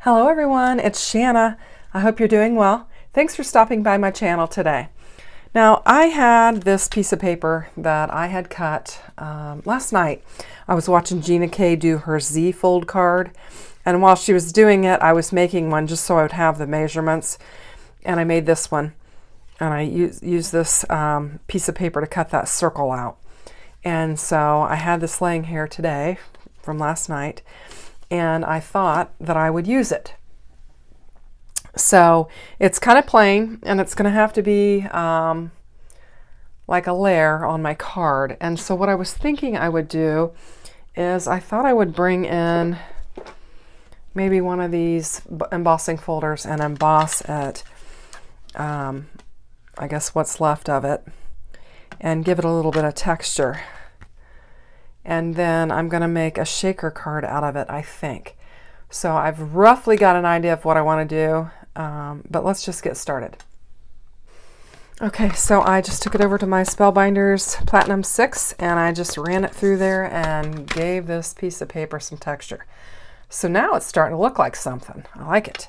Hello everyone, it's Shanna. I hope you're doing well. Thanks for stopping by my channel today. Now I had this piece of paper that I had cut last night. I was watching Gina K do her Z fold card, and while she was doing it I was making one just so I would have the measurements, and I made this one, and I used this piece of paper to cut that circle out. And so I had this laying here today from last night, and I thought that I would use it. So it's kind of plain, and it's going to have to be like a layer on my card. And so what I was thinking I would do is I thought I would bring in maybe one of these embossing folders and emboss it, I guess what's left of it, and give it a little bit of texture. And then I'm going to make a shaker card out of it, I think. So I've roughly got an idea of what I want to do, but let's just get started. Okay, so I just took it over to my Spellbinders Platinum 6, and I just ran it through there and gave this piece of paper some texture. So now it's starting to look like something. I like it.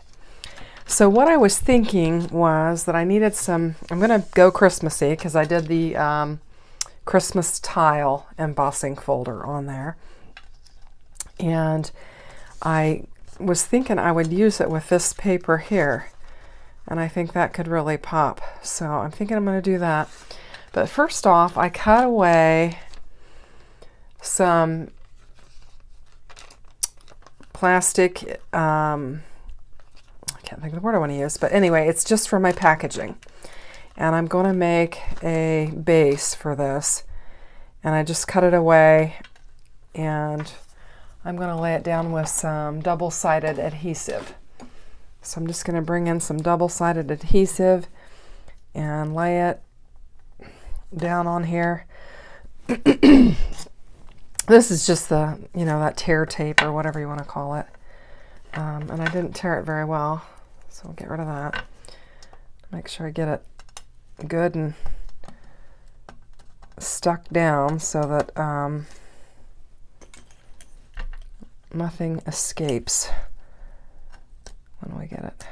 So what I was thinking was that I needed some, I'm going to go Christmassy because I did the Christmas tile embossing folder on there, and I was thinking I would use it with this paper here, and I think that could really pop. So I'm thinking I'm going to do that. But first off, I cut away some plastic, I can't think of the word I want to use, but anyway, it's just for my packaging. And I'm going to make a base for this, and I just cut it away, and I'm going to lay it down with some double-sided adhesive. So I'm just going to bring in some double-sided adhesive and lay it down on here. This is just the, that tear tape or whatever you want to call it. And I didn't tear it very well, so I'll get rid of that. Make sure I get it good and stuck down so that nothing escapes when we get it.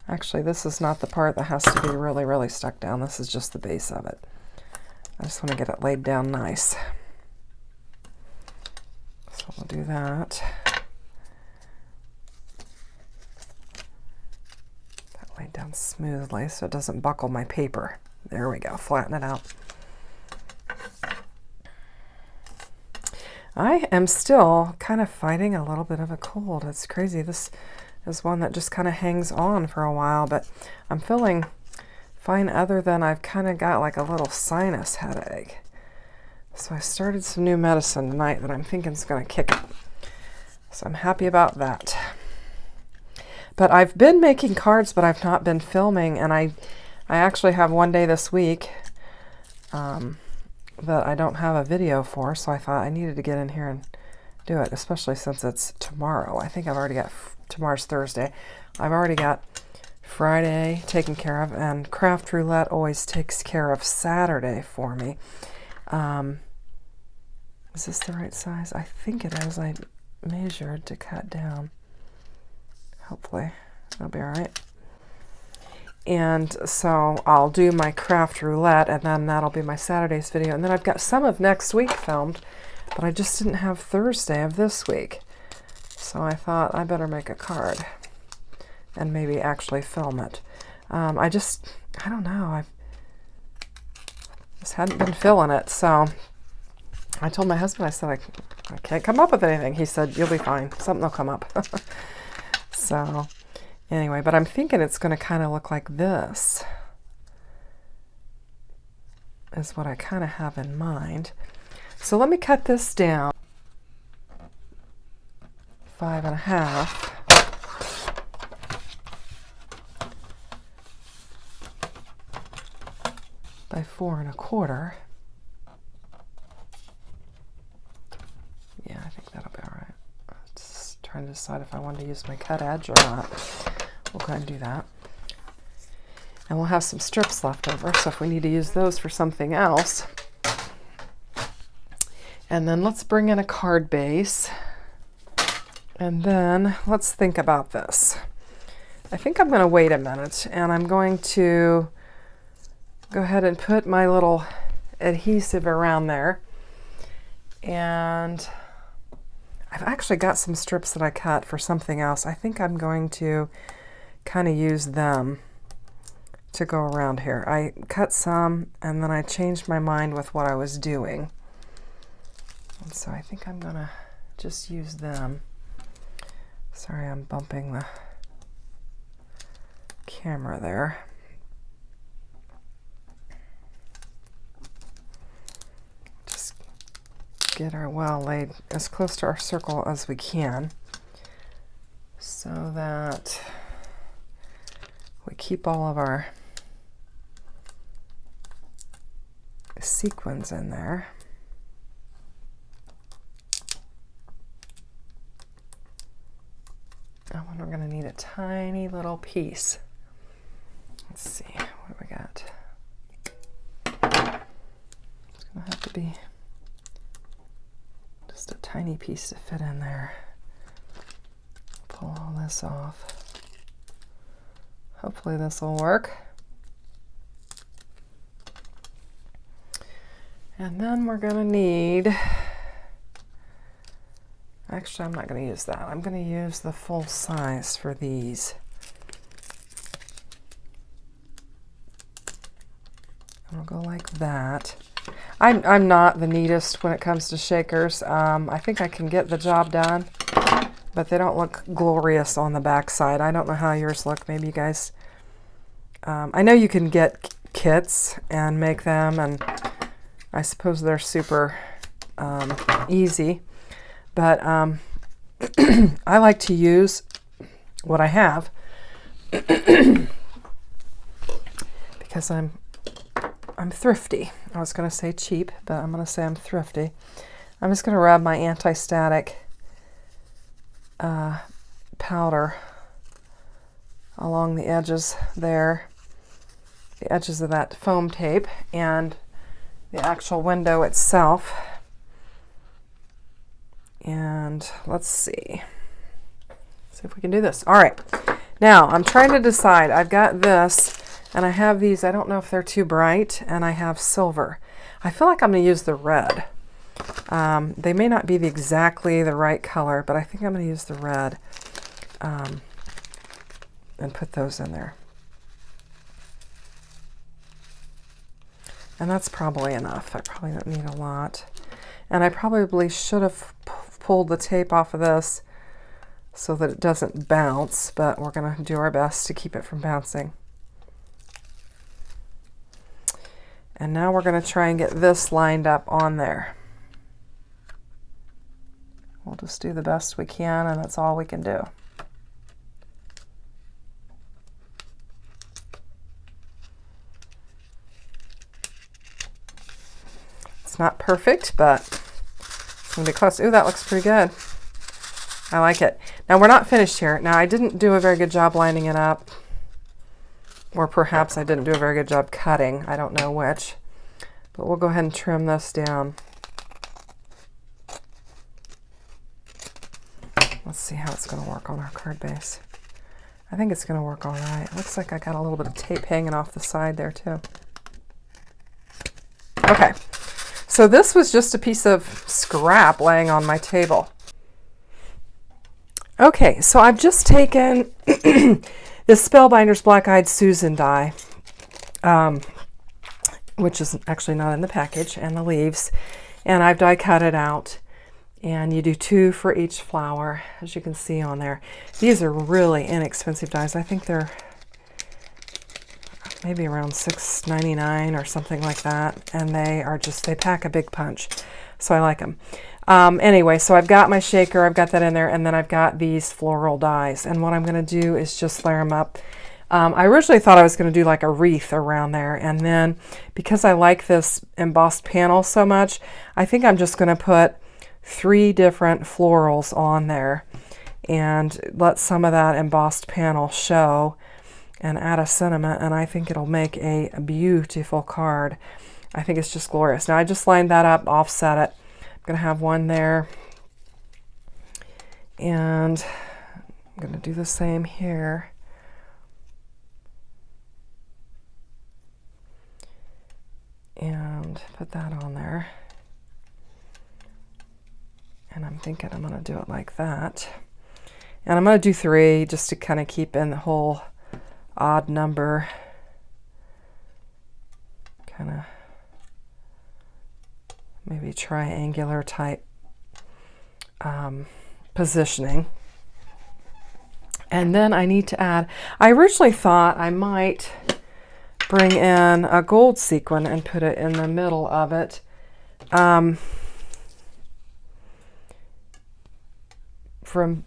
Actually, this is not the part that has to be really, really stuck down. This is just the base of it. I just want to get it laid down nice. So we'll do that. Laid down smoothly so it doesn't buckle my paper. There we go, flatten it out. I am still kind of fighting a little bit of a cold. It's crazy. This is one that just kind of hangs on for a while, but I'm feeling fine other than I've kind of got like a little sinus headache. So I started some new medicine tonight that I'm thinking is going to kick it. So I'm happy about that. But I've been making cards, but I've not been filming, and I actually have one day this week that I don't have a video for, so I thought I needed to get in here and do it, especially since it's tomorrow. I think I've already got, tomorrow's Thursday. I've already got Friday taken care of, and Craft Roulette always takes care of Saturday for me. Is this the right size? I think it is. I measured to cut down. Hopefully that'll be all right. And so I'll do my Craft Roulette, and then that'll be my Saturday's video. And then I've got some of next week filmed, but I just didn't have Thursday of this week. So I thought I better make a card and maybe actually film it. I don't know. I just hadn't been feeling it. So I told my husband, I said, I can't come up with anything. He said, you'll be fine. Something will come up. So anyway, but I'm thinking it's going to kind of look like this is what I kind of have in mind. So let me cut this down 5.5 by 4.25. Yeah, I think that'll be all right. Just trying to decide if I want to use my cut edge or not. We'll go ahead and do that. And we'll have some strips left over, so if we need to use those for something else. And then let's bring in a card base. And then let's think about this. I think I'm going to wait a minute, and I'm going to go ahead and put my little adhesive around there. And I've actually got some strips that I cut for something else. I think I'm going to kind of use them to go around here. I cut some and then I changed my mind with what I was doing. And so I think I'm gonna just use them. Sorry, I'm bumping the camera there. Just get our well laid as close to our circle as we can so that we keep all of our sequins in there. Oh, and we're going to need a tiny little piece. Let's see, what do we got? It's going to have to be just a tiny piece to fit in there. Pull all this off. Hopefully this will work. And then we're going to need, actually I'm not going to use that. I'm going to use the full size for these. And we'll go like that. I'm not the neatest when it comes to shakers. I think I can get the job done, but they don't look glorious on the back side. I don't know how yours look. Maybe you guys, I know you can get kits and make them, and I suppose they're super easy, but I like to use what I have because I'm thrifty. I was going to say cheap, but I'm going to say I'm thrifty. I'm just going to rub my anti-static powder along the edges there, the edges of that foam tape, and the actual window itself. And let's see if we can do this. All right, now I'm trying to decide. I've got this and I have these. I don't know if they're too bright, and I have silver. I feel like I'm going to use the red. They may not be exactly the right color, but I think I'm going to use the red and put those in there. And that's probably enough. I probably don't need a lot. And I probably should have pulled the tape off of this so that it doesn't bounce, but we're going to do our best to keep it from bouncing. And now we're going to try and get this lined up on there. We'll just do the best we can, and that's all we can do. It's not perfect, but it's going to be close. Ooh, that looks pretty good. I like it. Now, we're not finished here. Now, I didn't do a very good job lining it up, or perhaps I didn't do a very good job cutting. I don't know which, but we'll go ahead and trim this down. Let's see how it's going to work on our card base. I think it's going to work all right. It looks like I got a little bit of tape hanging off the side there too. Okay. So this was just a piece of scrap laying on my table. Okay, so I've just taken this Spellbinders Black Eyed Susan die, which is actually not in the package, and the leaves, and I've die cut it out. And you do 2 for each flower, as you can see on there. These are really inexpensive dies. I think they're maybe around $6.99 or something like that, and they pack a big punch, so I like them. Anyway, so I've got my shaker, I've got that in there, and then I've got these floral dies, and what I'm going to do is just layer them up. I originally thought I was going to do like a wreath around there, and then because I like this embossed panel so much, I think I'm just going to put 3 different florals on there and let some of that embossed panel show and add a sentiment, and I think it'll make a beautiful card. I think it's just glorious. Now I just lined that up, offset it. I'm going to have one there, And I'm going to do the same here. And put that on there. And I'm thinking I'm going to do it like that. And I'm going to do 3 just to kind of keep in the whole odd number kind of maybe triangular type positioning. And then I need to add, I originally thought I might bring in a gold sequin and put it in the middle of it.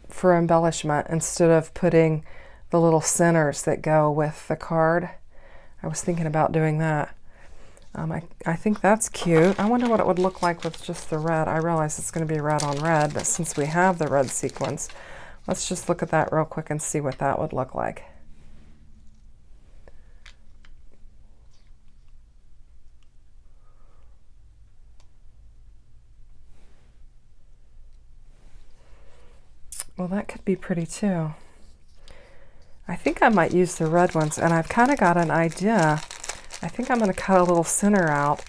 For embellishment, instead of putting the little centers that go with the card. I was thinking about doing that. I think that's cute. I wonder what it would look like with just the red. I realize it's going to be red on red, but since we have the red sequins, let's just look at that real quick and see what that would look like. Well, that could be pretty too. I think I might use the red ones, and I've kind of got an idea. I think I'm going to cut a little center out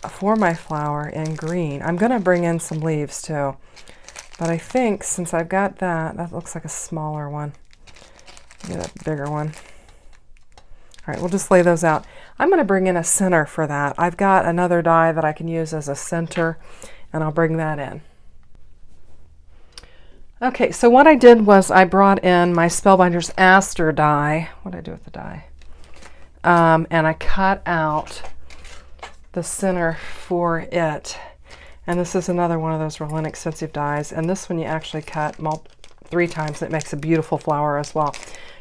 for my flower in green. I'm going to bring in some leaves too, but I think since I've got that, that looks like a smaller one. Get a bigger one. All right, we'll just lay those out. I'm going to bring in a center for that. I've got another die that I can use as a center, and I'll bring that in. Okay, so what I did was I brought in my Spellbinders Aster die. What did I do with the die? And I cut out the center for it. And this is another one of those real inexpensive dies. And this one you actually cut 3 times. It makes a beautiful flower as well.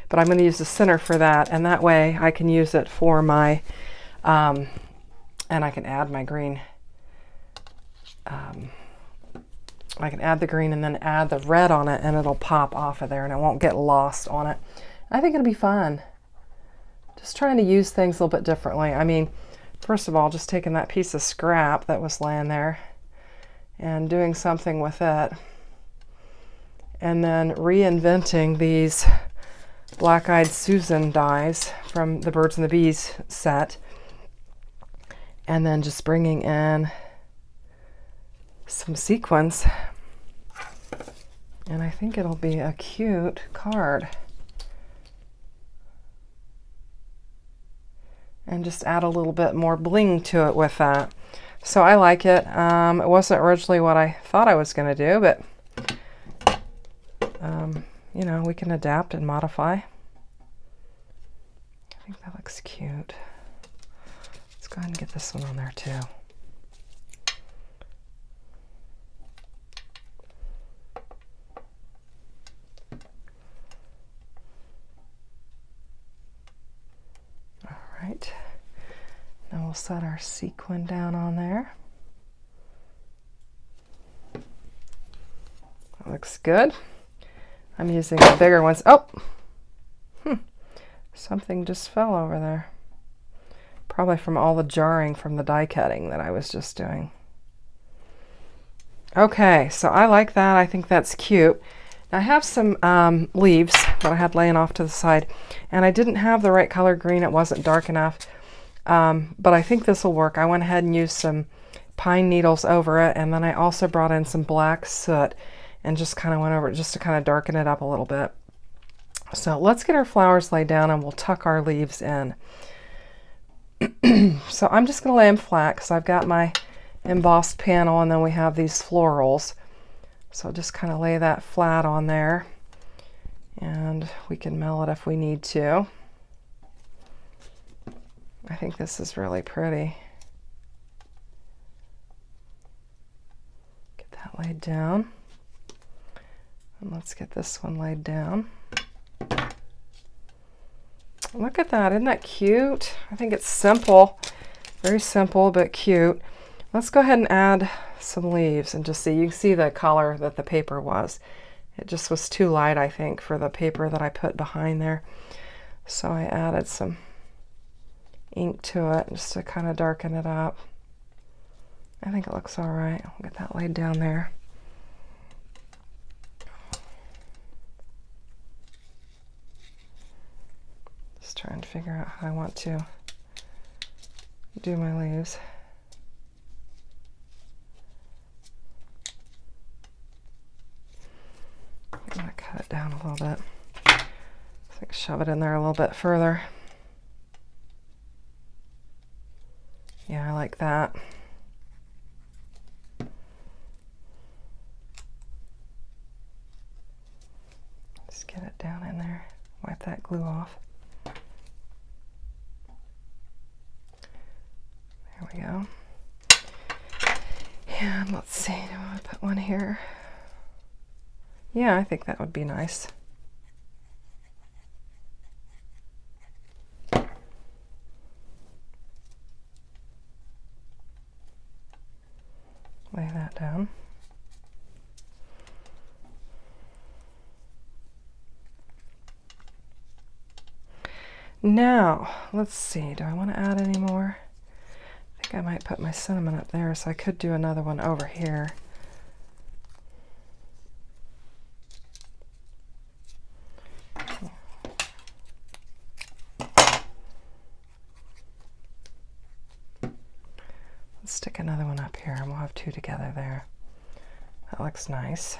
But I'm going to use the center for that, and that way I can use it for my, and I can add my green. I can add the green and then add the red on it, and it'll pop off of there and it won't get lost on it. I think it'll be fun. Just trying to use things a little bit differently. I mean, first of all, just taking that piece of scrap that was laying there and doing something with it. And then reinventing these Black-Eyed Susan dies from the Birds and the Bees set. And then just bringing in some sequins, and I think it'll be a cute card. And just add a little bit more bling to it with that. So I like it. It wasn't originally what I thought I was going to do, but you know, we can adapt and modify. I think that looks cute. Let's go ahead and get this one on there too. Right. Now we'll set our sequin down on there. That looks good. I'm using the bigger ones. Oh! Something just fell over there. Probably from all the jarring from the die cutting that I was just doing. Okay, so I like that. I think that's cute. I have some leaves that I had laying off to the side, and I didn't have the right color green. It wasn't dark enough, but I think this will work. I went ahead and used some pine needles over it, and then I also brought in some black soot and just kind of went over it just to kind of darken it up a little bit. So let's get our flowers laid down, and we'll tuck our leaves in. So I'm just going to lay them flat because I've got my embossed panel, and then we have these florals. So just kind of lay that flat on there, and we can mill it if we need to. I think this is really pretty. Get that laid down. And let's get this one laid down. Look at that, isn't that cute? I think it's simple, very simple but cute. Let's go ahead and add some leaves and just see. You can see the color that the paper was. It just was too light, I think, for the paper that I put behind there. So I added some ink to it just to kind of darken it up. I think it looks all right. I'll get that laid down there. figure out how I want to do my leaves. I'm going to cut it down a little bit. So I can shove it in there a little bit further. Yeah, I like that. Just get it down in there. Wipe that glue off. There we go. And let's see, do I want to put one here? Yeah, I think that would be nice. Lay that down. Now, let's see, do I want to add any more? I think I might put my cinnamon up there, so I could do another one over here. Let's stick another one up here, and we'll have two together there. That looks nice.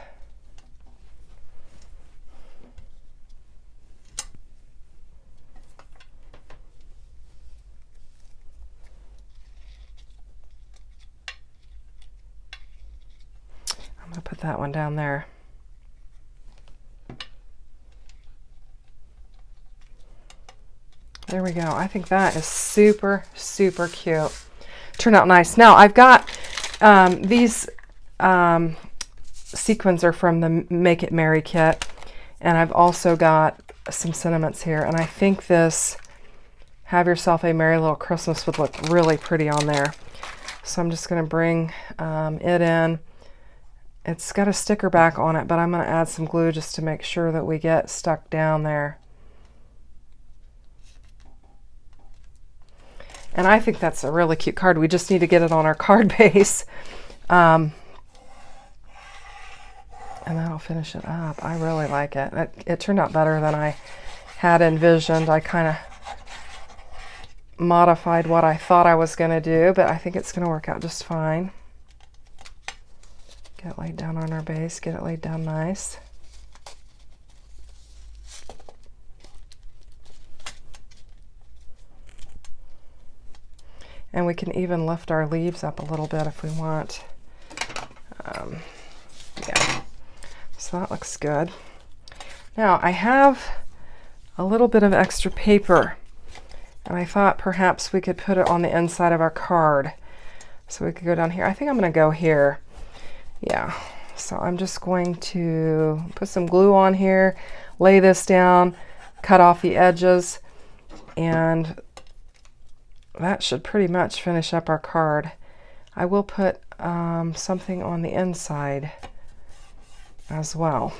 I'm going to put that one down there. There we go. I think that is super, super cute. Turned out nice. Now I've got these sequins are from the Make It Merry kit, and I've also got some sentiments here, and I think this Have Yourself a Merry Little Christmas would look really pretty on there. So I'm just going to bring it in. It's got a sticker back on it, but I'm going to add some glue just to make sure that we get stuck down there. And I think that's a really cute card. We just need to get it on our card base. And that'll finish it up. I really like it. It turned out better than I had envisioned. I kind of modified what I thought I was going to do, but I think it's going to work out just fine. Get it laid down on our base. Get it laid down nice. And we can even lift our leaves up a little bit if we want. Yeah, so that looks good. Now I have a little bit of extra paper, and I thought perhaps we could put it on the inside of our card. So we could go down here. I think I'm going to go here. Yeah, so I'm just going to put some glue on here, lay this down, cut off the edges, and that should pretty much finish up our card. I will put something on the inside as well.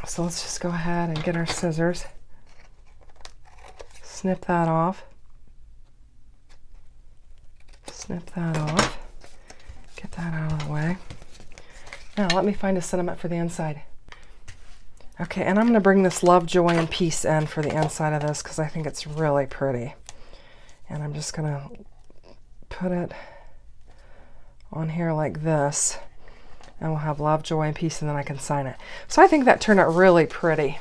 So let's just go ahead and get our scissors. Snip that off. Snip that off. Get that out of the way. Now let me find a sentiment for the inside. Okay, and I'm going to bring this Love, Joy, and Peace in for the inside of this because I think it's really pretty. And I'm just going to put it on here like this. And we'll have Love, Joy, and Peace, and then I can sign it. So I think that turned out really pretty.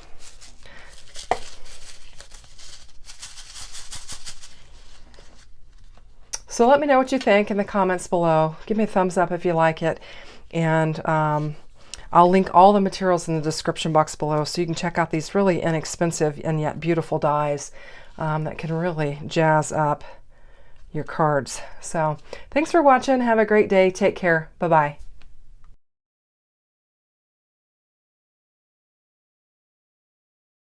So let me know what you think in the comments below. Give me a thumbs up if you like it. And I'll link all the materials in the description box below so you can check out these really inexpensive and yet beautiful dies that can really jazz up your cards. So thanks for watching. Have a great day. Take care. Bye-bye.